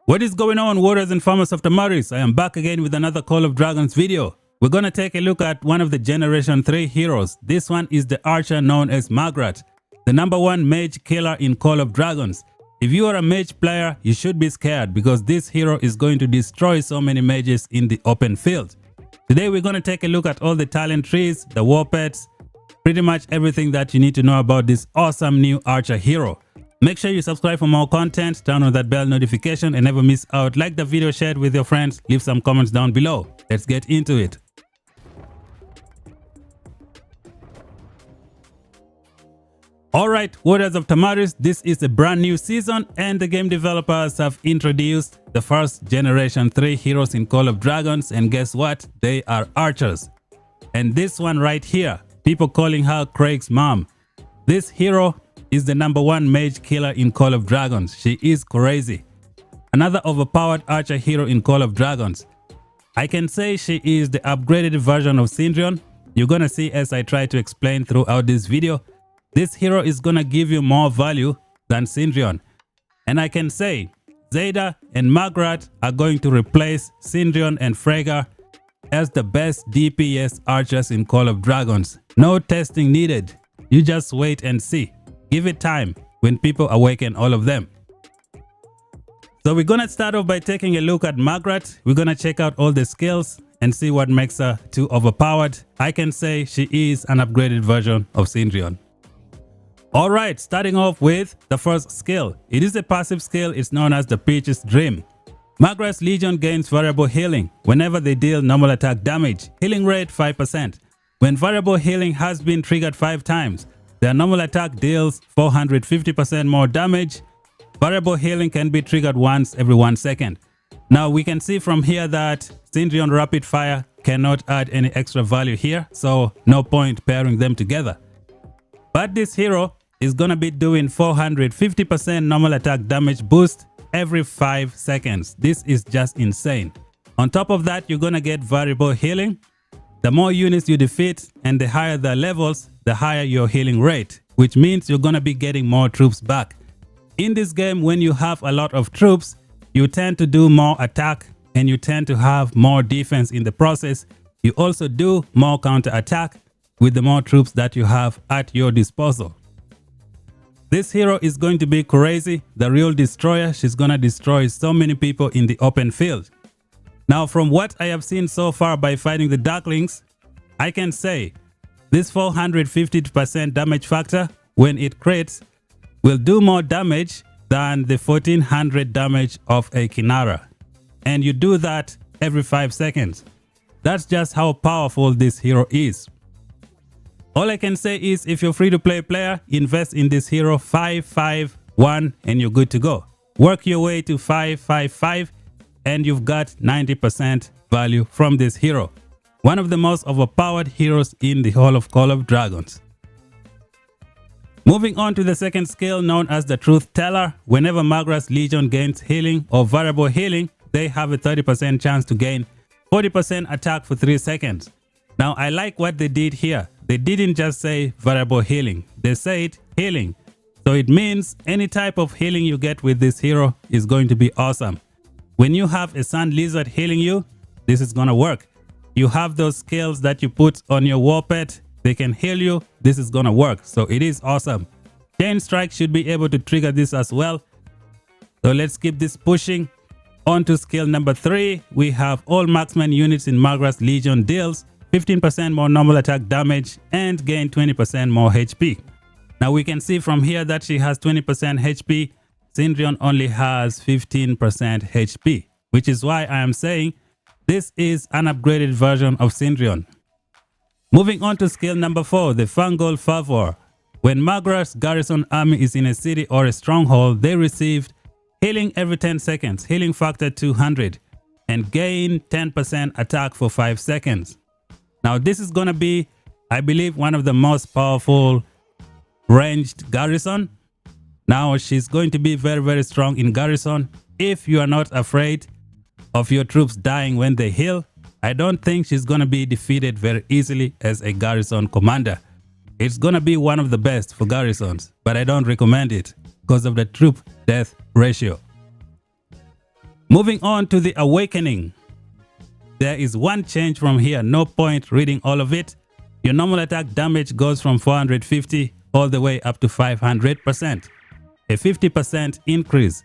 What is going on, warriors and farmers of Tamaris? I am back again with another Call of Dragons video. We're gonna take a look at one of the Generation 3 heroes. This one is the archer known as Maggrat, the #1 mage killer in Call of Dragons. If you are a mage player, you should be scared because this hero is going to destroy so many mages in the open field. Today we're gonna take a look at all the talent trees, the Warpets, pretty much everything that you need to know about this awesome new archer hero. Make sure you subscribe for more content, turn on that bell notification and never miss out. Like the video, share it with your friends, leave some comments down below. Let's get into it. Alright, warriors of Tamaris, this is a brand new season and the game developers have introduced the first Generation 3 heroes in Call of Dragons, and guess what? They are archers. And this one right here, people calling her Craig's mom. This hero is the #1 mage killer in Call of Dragons. She is crazy. Another overpowered archer hero in Call of Dragons. I can say she is the upgraded version of Syndrion. You're gonna see as I try to explain throughout this video. This hero is gonna give you more value than Syndrion. And I can say Zeta and Maggrat are going to replace Syndrion and Freyga as the best DPS archers in Call of Dragons. No testing needed. You just wait and see. Give it time when people awaken all of them. So we're gonna start off by taking a look at Maggrat. We're gonna check out all the skills and see what makes her too overpowered. I can say she is an upgraded version of Syndrion. Alright, starting off with the first skill. It is a passive skill. It's known as the Peach's Dream. Maggrat's Legion gains variable healing whenever they deal normal attack damage. Healing rate 5%. When variable healing has been triggered 5 times, their normal attack deals 450% more damage. Variable healing can be triggered once every 1 second. Now we can see from here that Syndrion Rapid Fire cannot add any extra value here, so no point pairing them together. But this hero is gonna be doing 450% normal attack damage boost every 5 seconds. This is just insane. On top of that, you're gonna get variable healing. The more units you defeat and the higher the levels, the higher your healing rate, which means you're gonna be getting more troops back. In this game, when you have a lot of troops, you tend to do more attack and you tend to have more defense in the process. You also do more counter attack with the more troops that you have at your disposal. This hero is going to be crazy, the real destroyer. She's gonna destroy so many people in the open field. Now, from what I have seen so far by fighting the Darklings, I can say this 450% damage factor, when it crits, will do more damage than the 1400 damage of a Kinara. And you do that every 5 seconds. That's just how powerful this hero is. All I can say is if you're free to play player, invest in this hero 551 and you're good to go. Work your way to 555 and you've got 90% value from this hero. One of the most overpowered heroes in the whole of Call of Dragons. Moving on to the second skill known as the Truth Teller. Whenever Maggrat's Legion gains healing or variable healing, they have a 30% chance to gain 40% attack for 3 seconds. Now I like what they did here. They didn't just say variable healing. They said healing. So it means any type of healing you get with this hero is going to be awesome. When you have a Sand Lizard healing you, this is gonna work. You have those skills that you put on your Warpet, they can heal you, this is gonna work. So it is awesome. Chain Strike should be able to trigger this as well. So let's keep this pushing. On to skill number 3, we have all marksman units in Maggrat's Legion deals 15% more normal attack damage and gain 20% more HP. Now we can see from here that she has 20% HP. Syndrion only has 15% HP, which is why I am saying this is an upgraded version of Syndrion. Moving on to skill number 4, the Fungal Fervor. When Maggrat's garrison army is in a city or a stronghold, they receive healing every 10 seconds, healing factor 200, and gain 10% attack for 5 seconds. Now this is gonna be, I believe, one of the most powerful ranged garrison. Now she's going to be very strong in garrison. If you are not afraid of your troops dying when they heal, I don't think she's gonna be defeated very easily as a garrison commander. It's gonna be one of the best for garrisons, but I don't recommend it because of the troop death ratio. Moving on to the awakening. There is one change from here, no point reading all of it. Your normal attack damage goes from 450 all the way up to 500%. A 50% increase.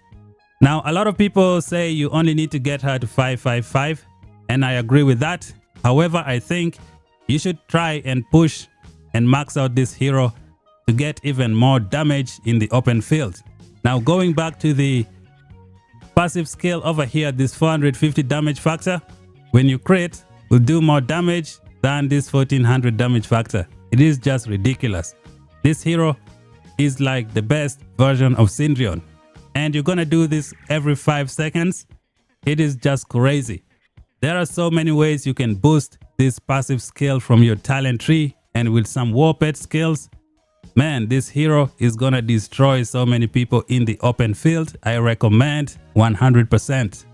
Now, a lot of people say you only need to get her to 555, and I agree with that. However, I think you should try and push and max out this hero to get even more damage in the open field. Now, going back to the passive skill over here, this 450 damage factor, when you crit, will do more damage than this 1400 damage factor. It is just ridiculous. This hero is like the best version of Syndrion, and you're gonna do this every 5 seconds. It is just crazy. There are so many ways you can boost this passive skill from your talent tree, and with some Warpet skills, man, this hero is gonna destroy so many people in the open field. I recommend 100%.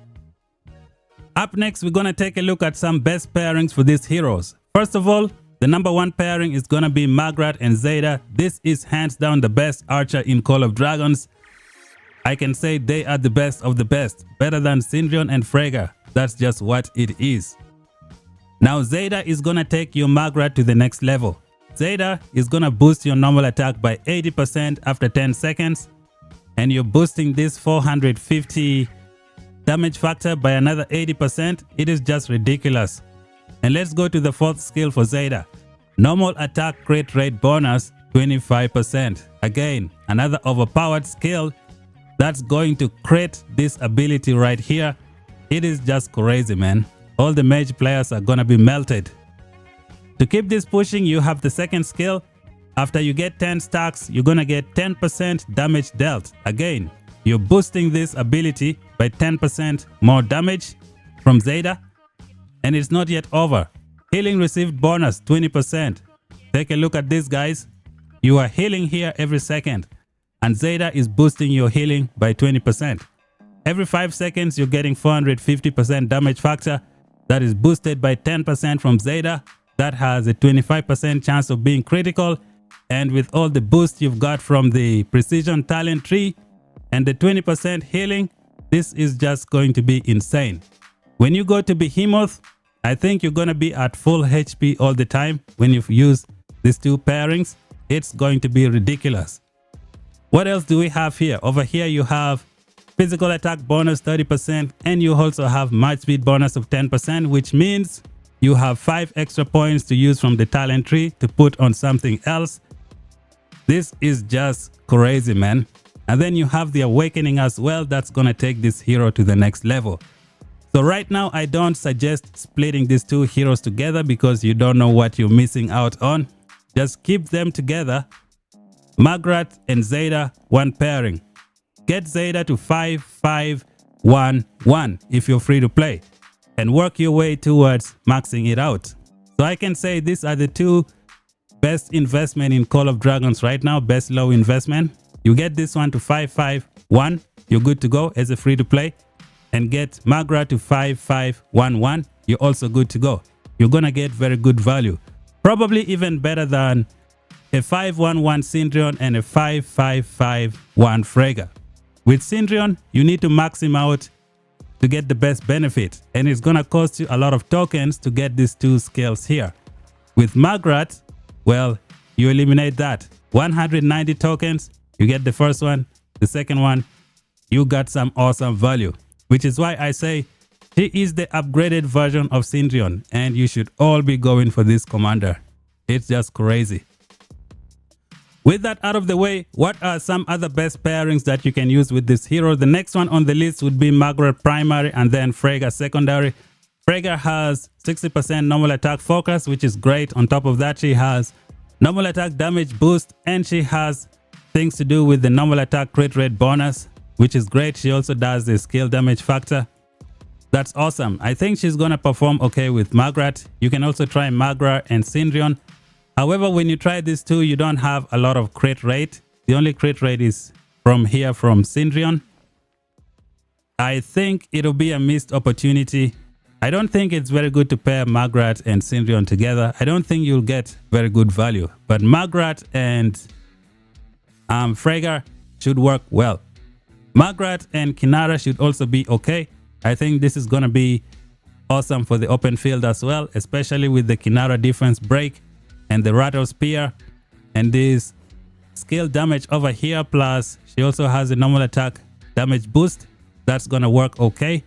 Up next, we're gonna take a look at some best pairings for these heroes. First of all, the number 1 pairing is gonna be Maggrat and Zeta. This is hands down the best archer in Call of Dragons. I can say they are the best of the best, better than Syndrion and Freyga. That's just what it is. Now Zeta is gonna take your Maggrat to the next level. Zeta is gonna boost your normal attack by 80% after 10 seconds, and you're boosting this 450 damage factor by another 80%. It is just ridiculous. And let's go to the 4th skill for Zeta. Normal attack crit rate bonus 25%. Again, another overpowered skill that's going to crit this ability right here. It is just crazy, man. All the mage players are gonna be melted. To keep this pushing, you have the 2nd skill. After you get 10 stacks, you're gonna get 10% damage dealt. Again, you're boosting this ability by 10% more damage from Zeta. And it's not yet over. Healing received bonus 20%. Take a look at this, guys. You are healing here every second, and Zeta is boosting your healing by 20%. Every 5 seconds, you're getting 450% damage factor. That is boosted by 10% from Zeta. That has a 25% chance of being critical. And with all the boost you've got from the precision talent tree and the 20% healing, this is just going to be insane. When you go to Behemoth, I think you're going to be at full HP all the time. When you use these 2 pairings, it's going to be ridiculous. What else do we have here? Over here you have physical attack bonus 30%, and you also have match speed bonus of 10%, which means you have 5 extra points to use from the talent tree to put on something else. This is just crazy, man. And then you have the awakening as well. That's gonna take this hero to the next level. So right now, I don't suggest splitting these 2 heroes together because you don't know what you're missing out on. Just keep them together. Maggrat and Zeta, 1 pairing. Get Zeta to 5-5-1-1 if you're free to play, and work your way towards maxing it out. So I can say these are the 2 best investment in Call of Dragons right now, best low investment. You get this one to 5-5-1, you're good to go as a free to play, and get Maggrat to 5-5-1-1, you're also good to go. You're gonna get very good value, probably even better than a 5-1-1 Syndrion and a 5-5-5-1 Freyga. With Syndrion, you need to max him out to get the best benefit, and it's gonna cost you a lot of tokens to get these 2 skills here. With Maggrat, well, you eliminate that. 190 tokens, you get the first one, the second one, you got some awesome value, which is why I say he is the upgraded version of Syndrion, and you should all be going for this commander. It's just crazy. With that out of the way, what are some other best pairings that you can use with this hero? The next one on the list would be Maggrat primary and then Freyga secondary. Freyga has 60% normal attack focus, which is great. On top of that, she has normal attack damage boost, and she has things to do with the normal attack crit rate bonus, which is great. She also does the skill damage factor. That's awesome. I think she's gonna perform okay with Maggrat. You can also try Maggrat and Syndrion. However, when you try these 2, you don't have a lot of crit rate. The only crit rate is from here from Syndrion. I think it'll be a missed opportunity. I don't think it's very good to pair Maggrat and Syndrion together. I don't think you'll get very good value. But Maggrat and Freyga should work well. Maggrat and Kinara should also be okay. I think this is going to be awesome for the open field as well, especially with the Kinara defense break and the Rattle Spear and this skill damage over here. Plus, she also has a normal attack damage boost. That's going to work okay.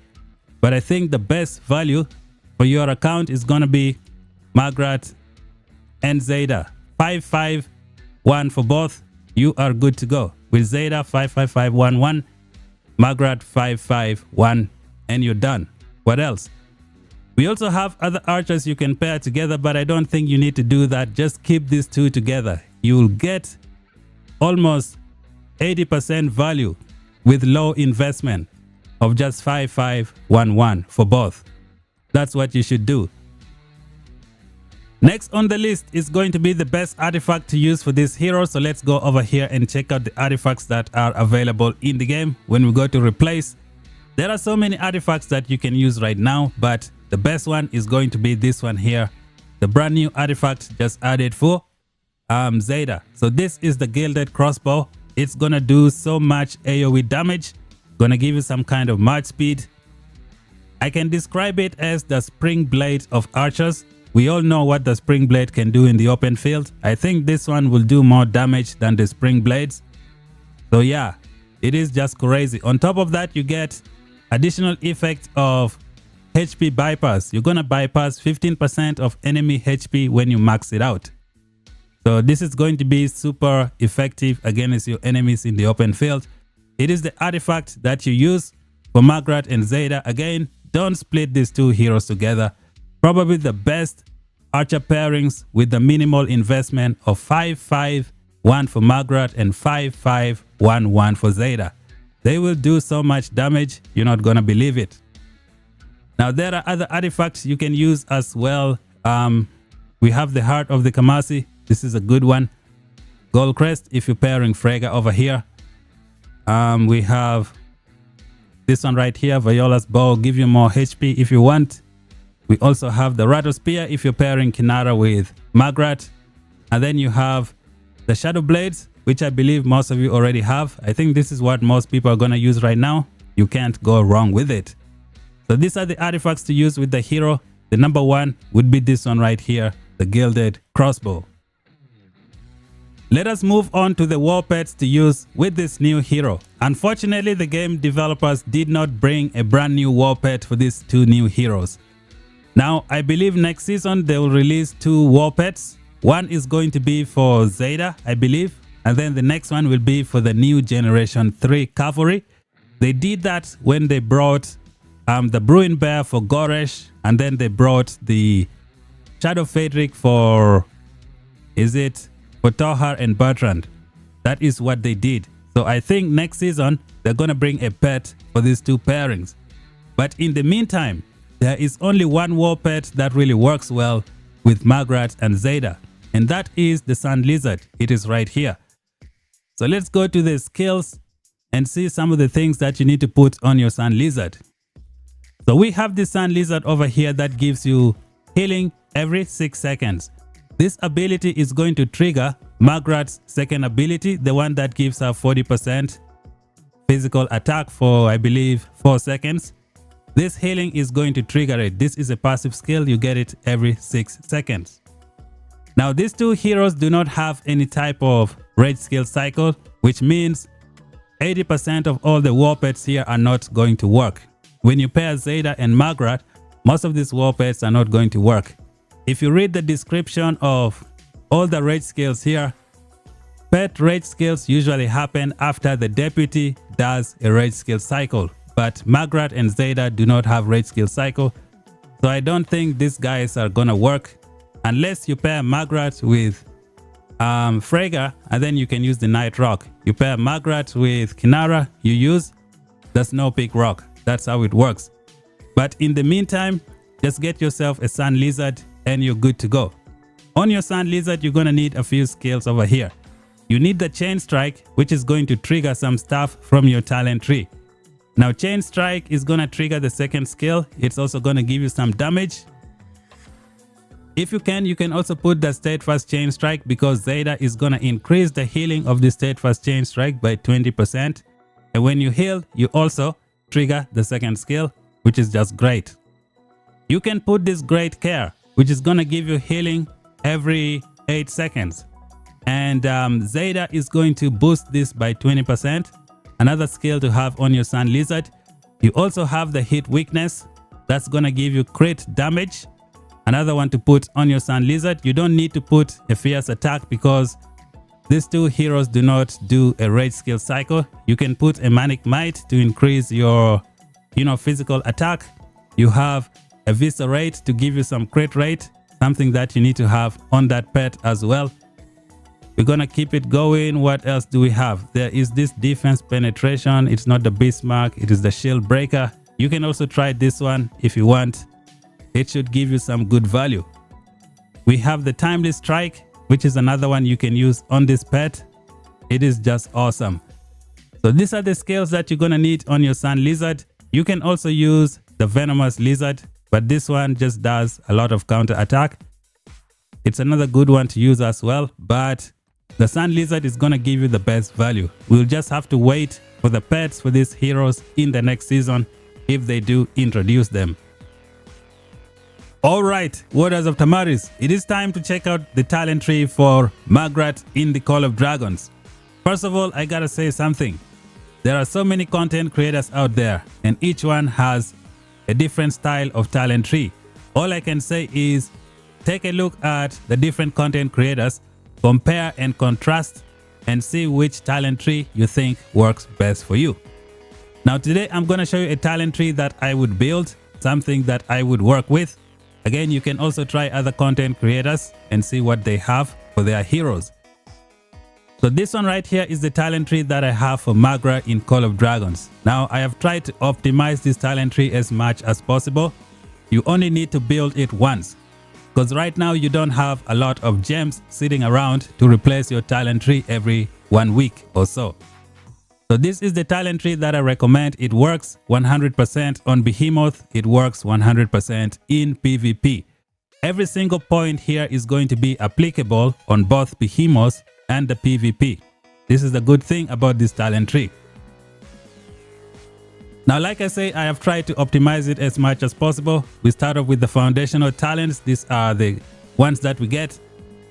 But I think the best value for your account is going to be Maggrat and Zeta. 551 for both. You are good to go. With Zeta 55511, Maggrat 551, and you're done. What else? We also have other archers you can pair together, but I don't think you need to do that. Just keep these two together. You'll get almost 80% value with low investment of just 5511 for both. That's what you should do. Next on the list is going to be the best artifact to use for this hero. So let's go over here and check out the artifacts that are available in the game. When we go to replace, there are so many artifacts that you can use right now, but the best one is going to be this one here. The brand new artifact just added for Zeta. So this is the gilded crossbow. It's gonna do so much AoE damage, gonna give you some kind of march speed. I can describe it as the spring blade of archers. We all know what the spring blade can do in the open field. I think this one will do more damage than the spring blades. So yeah, it is just crazy. On top of that, you get additional effect of HP bypass. You're gonna bypass 15% of enemy HP when you max it out. So this is going to be super effective against your enemies in the open field. It is the artifact that you use for Maggrat and Zeta. Again, don't split these two heroes together. Probably the best archer pairings with the minimal investment of 551 for Maggrat and 5511 for Zeta. They will do so much damage, you're not gonna believe it. Now there are other artifacts you can use as well. We have the Heart of the Kamasi. This is a good one. Gold Crest if you're pairing Frega over here. We have this one right here, Viola's Bow, give you more HP if you want. We also have the Rattle Spear if you're pairing Kinara with Maggrat. And then you have the Shadow Blades, which I believe most of you already have. I think this is what most people are going to use right now. You can't go wrong with it. So these are the artifacts to use with the hero. The number one would be this one right here, the Gilded Crossbow. Let us move on to the Warpets to use with this new hero. Unfortunately, the game developers did not bring a brand new Warpet for these two new heroes. Now, I believe next season they will release two Warpets. One is going to be for Zeta, I believe, and then the next one will be for the new Generation 3 Cavalry. They did that when they brought the Bruin Bear for Goresh, and then they brought the Shadow Fadric for, for Tohar and Bertrand. That is what they did. So I think next season they're going to bring a pet for these two pairings. But in the meantime, there is only one Warpet that really works well with Maggrat and Zeta, and that is the Sand Lizard. It is right here. So let's go to the skills and see some of the things that you need to put on your Sand Lizard. So we have the Sand Lizard over here that gives you healing every 6 seconds. This ability is going to trigger Maggrat's second ability, the one that gives her 40% physical attack for, I believe, 4 seconds. This healing is going to trigger it. This is a passive skill. You get it every 6 seconds. Now, these two heroes do not have any type of rage skill cycle, which means 80% of all the Warpets here are not going to work. When you pair Zeta and Maggrat, most of these Warpets are not going to work. If you read the description of all the rage skills here, pet rage skills usually happen after the deputy does a rage skill cycle. But Maggrat and Zeta do not have rage skill cycle. So I don't think these guys are gonna work unless you pair Maggrat with Frega, and then you can use the Night Rock. You pair Maggrat with Kinara, you use the Snow Peak Rock. That's how it works. But in the meantime, just get yourself a Sand Lizard and you're good to go. On your Sand Lizard, you're gonna need a few skills over here. You need the Chain Strike, which is going to trigger some stuff from your talent tree. Now, Chain Strike is going to trigger the second skill. It's also going to give you some damage. If you can also put the Steadfast Chain Strike, because Zeta is going to increase the healing of the Steadfast Chain Strike by 20%. And when you heal, you also trigger the second skill, which is just great. You can put this great care, which is gonna give you healing every 8 seconds. And Zeta is going to boost this by 20%. Another skill to have on your Sun Lizard. You also have the hit weakness. That's gonna give you crit damage. Another one to put on your Sun Lizard. You don't need to put a fierce attack because these two heroes do not do a rage skill cycle. You can put a manic might to increase your physical attack. You have a viscerate to give you some crit rate, something that you need to have on that pet as well. We're gonna keep it going. What else do we have? There is this defense penetration. It's not the Bismarck, it is the shield breaker. You can also try this one if you want. It should give you some good value. We have the timely strike, which is another one you can use on this pet. It is just awesome. So these are the skills that you're gonna need on your Sun Lizard. You can also use the venomous lizard, but this one just does a lot of counter attack. It's another good one to use as well, but the Sun Lizard is gonna give you the best value. We'll just have to wait for the pets for these heroes in the next season if they do introduce them. Alright, Warriors of Tamaris, it is time to check out the talent tree for Maggrat in the Call of Dragons. First of all, I gotta say something. There are so many content creators out there and each one has a different style of talent tree. All I can say is take a look at the different content creators, compare and contrast and see which talent tree you think works best for you. Now today I'm going to show you a talent tree that I would build, something that I would work with. Again, you can also try other content creators and see what they have for their heroes. So this one right here is the talent tree that I have for Maggrat in Call of Dragons. Now I have tried to optimize this talent tree as much as possible. You only need to build it once, because right now you don't have a lot of gems sitting around to replace your talent tree every 1 week or so. So this is the talent tree that I recommend. It works 100% on Behemoth. It works 100% in PvP. Every single point here is going to be applicable on both Behemoths and the PvP. This is the good thing about this talent tree. Now, like I say, I have tried to optimize it as much as possible. We start off with the foundational talents. These are the ones that we get.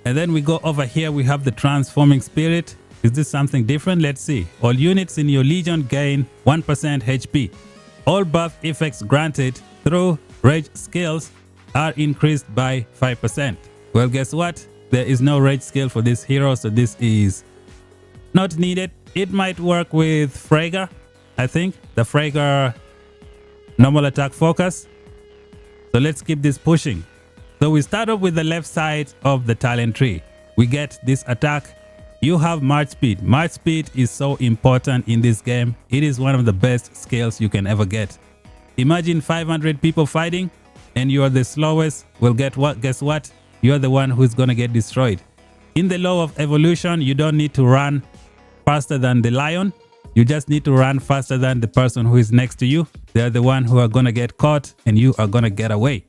And then we go over here. We have the transforming spirit. Is this something different? Let's see. All units in your legion gain 1% HP. All buff effects granted through rage skills are increased by 5%. Well, guess what? There is no rage skill for this hero, so this is not needed. It might work with Fragor, I think. The Fragor normal attack focus. So let's keep this pushing. So we start off with the left side of the talent tree. We get this attack. You have March Speed. March Speed is so important in this game. It is one of the best skills you can ever get. Imagine 500 people fighting and you are the slowest. Well, guess what? You're the one who's gonna get destroyed. In the law of evolution, you don't need to run faster than the lion. You just need to run faster than the person who is next to you. They're the one who are gonna get caught and you are gonna get away.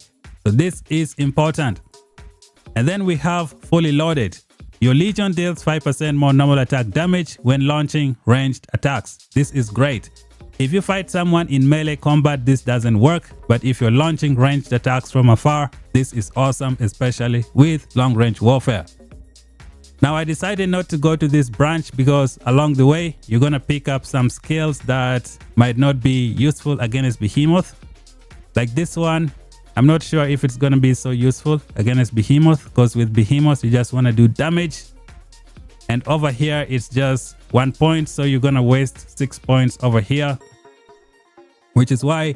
So this is important. And then we have fully loaded. Your legion deals 5% more normal attack damage when launching ranged attacks. This is great. If you fight someone in melee combat, this doesn't work, but if you're launching ranged attacks from afar, this is awesome, especially with long range warfare. Now I decided not to go to this branch because along the way, you're gonna pick up some skills that might not be useful against Behemoth. Like this one, I'm not sure if it's gonna be so useful against Behemoth, because with Behemoth, you just wanna do damage. And over here, it's just 1 point, so you're gonna waste 6 points over here. Which is why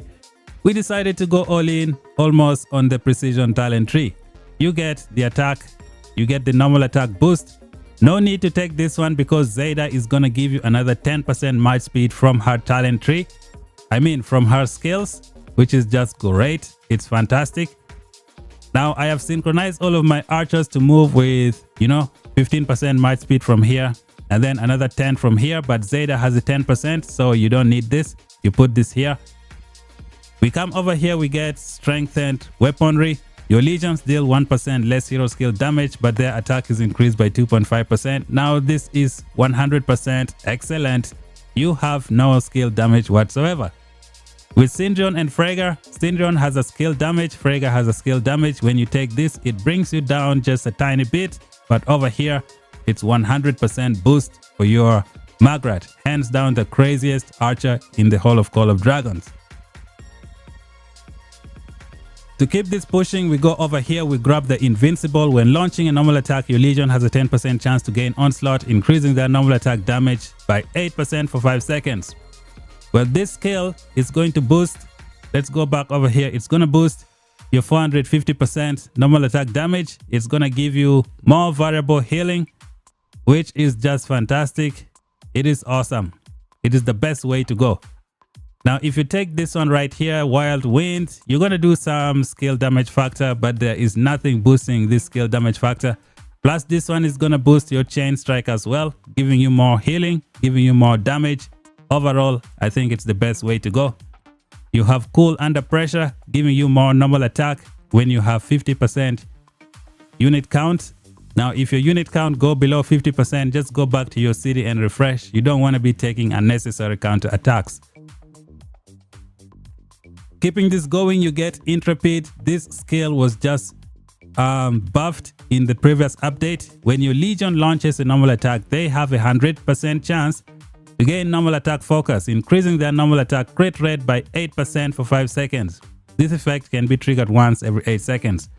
we decided to go all in almost on the precision talent tree. You get the attack, you get the normal attack boost. No need to take this one because Zeta is gonna give you another 10% march speed from her talent tree. I mean from her skills, which is just great. It's fantastic. Now I have synchronized all of my archers to move with, 15% march speed from here and then another 10 from here, but Zeta has a 10%, so you don't need this. You put this here. We come over here, we get strengthened weaponry. Your legions deal 1% less hero skill damage, but their attack is increased by 2.5%. Now this is 100% excellent. You have no skill damage whatsoever. With Syndron and Freyga, Syndron has a skill damage, Freyga has a skill damage. When you take this, it brings you down just a tiny bit, but over here, it's 100% boost for your Maggrat. Hands down the craziest archer in the whole of Call of Dragons. To keep this pushing, we go over here, we grab the Invincible. When launching a normal attack, your Legion has a 10% chance to gain Onslaught, increasing their normal attack damage by 8% for 5 seconds. Well, this skill is going to boost, let's go back over here, it's going to boost your 450% normal attack damage. It's going to give you more variable healing, which is just fantastic. It is awesome. It is the best way to go. Now, if you take this one right here, Wild Wind, you're going to do some skill damage factor, but there is nothing boosting this skill damage factor. Plus, this one is going to boost your Chain Strike as well, giving you more healing, giving you more damage. Overall, I think it's the best way to go. You have Cool Under Pressure, giving you more normal attack when you have 50% unit count. Now, if your unit count go below 50%, just go back to your city and refresh. You don't want to be taking unnecessary counter attacks. Keeping this going, you get Intrepid. This skill was just buffed in the previous update. When your Legion launches a normal attack, they have a 100% chance to gain normal attack focus, increasing their normal attack crit rate by 8% for 5 seconds. This effect can be triggered once every 8 seconds.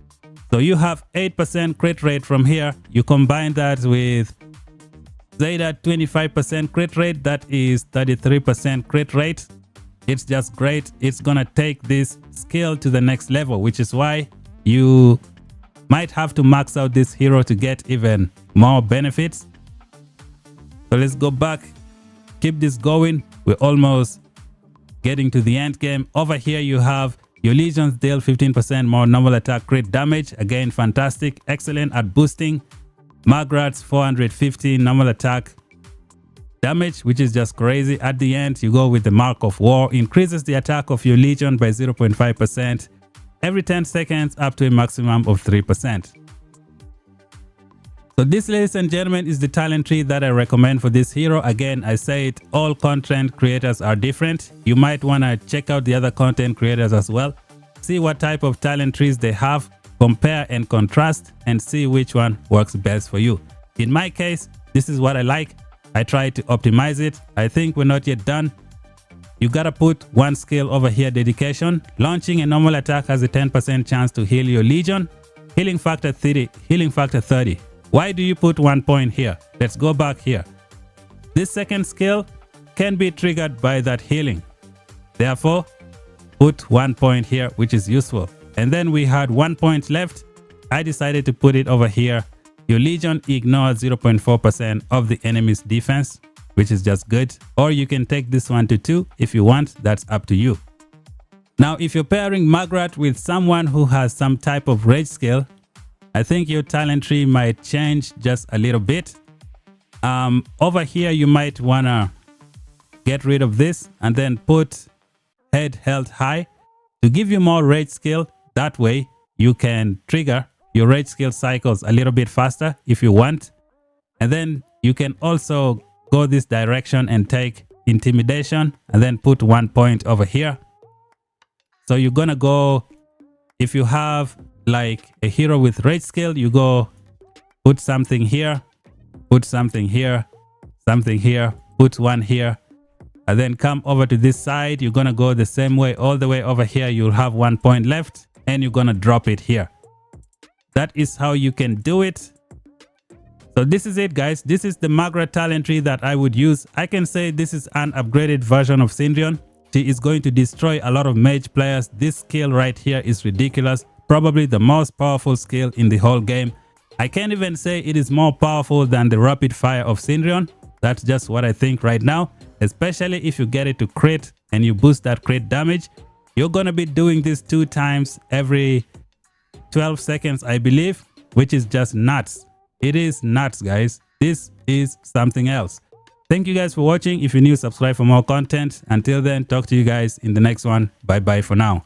So you have 8% crit rate from here. You combine that with Zeta 25% crit rate, that is 33% crit rate. It's just great. It's gonna take this skill to the next level, which is why you might have to max out this hero to get even more benefits. So let's go back. Keep this going. We're almost getting to the end game. Over here you have your Legions deal 15% more normal attack crit damage. Again, fantastic, excellent at boosting. Maggrat's 450 normal attack damage, which is just crazy. At the end, you go with the Mark of War, increases the attack of your Legion by 0.5% every 10 seconds up to a maximum of 3%. So this, ladies and gentlemen, is the talent tree that I recommend for this hero. Again, I say it, all content creators are different. You might want to check out the other content creators as well. See what type of talent trees they have, compare and contrast, and see which one works best for you. In my case, this is what I like. I try to optimize it. I think we're not yet done. You gotta put one skill over here, dedication. Launching a normal attack has a 10% chance to heal your Legion. Healing factor 30, healing factor 30. Why do you put 1 point here? Let's go back here. This second skill can be triggered by that healing. Therefore, put 1 point here, which is useful. And then we had 1 point left. I decided to put it over here. Your Legion ignores 0.4% of the enemy's defense, which is just good. Or you can take this one to 2 if you want. That's up to you. Now, if you're pairing Maggrat with someone who has some type of rage skill, I think your talent tree might change just a little bit. Over here, you might want to get rid of this and then put head held high to give you more rage skill. That way, you can trigger your rage skill cycles a little bit faster if you want. And then you can also go this direction and take intimidation and then put 1 point over here. So you're going to go, if you have like a hero with rage skill, you go put something here, put something here, something here, put one here, and then come over to this side. You're going to go the same way all the way over here. You'll have 1 point left and you're going to drop it here. That is how you can do it. So this is it, guys. This is the Maggrat talent tree that I would use. I can say this is an upgraded version of Syndron. She is going to destroy a lot of mage players. This skill right here is ridiculous. Probably the most powerful skill in the whole game. I can't even say it is more powerful than the rapid fire of Syndron. That's just what I think right now. Especially if you get it to crit and you boost that crit damage. You're going to be doing this 2 times every 12 seconds, I believe, which is just nuts. It is nuts, guys. This is something else. Thank you guys for watching. If you're new, subscribe for more content. Until then, talk to you guys in the next one. Bye bye for now.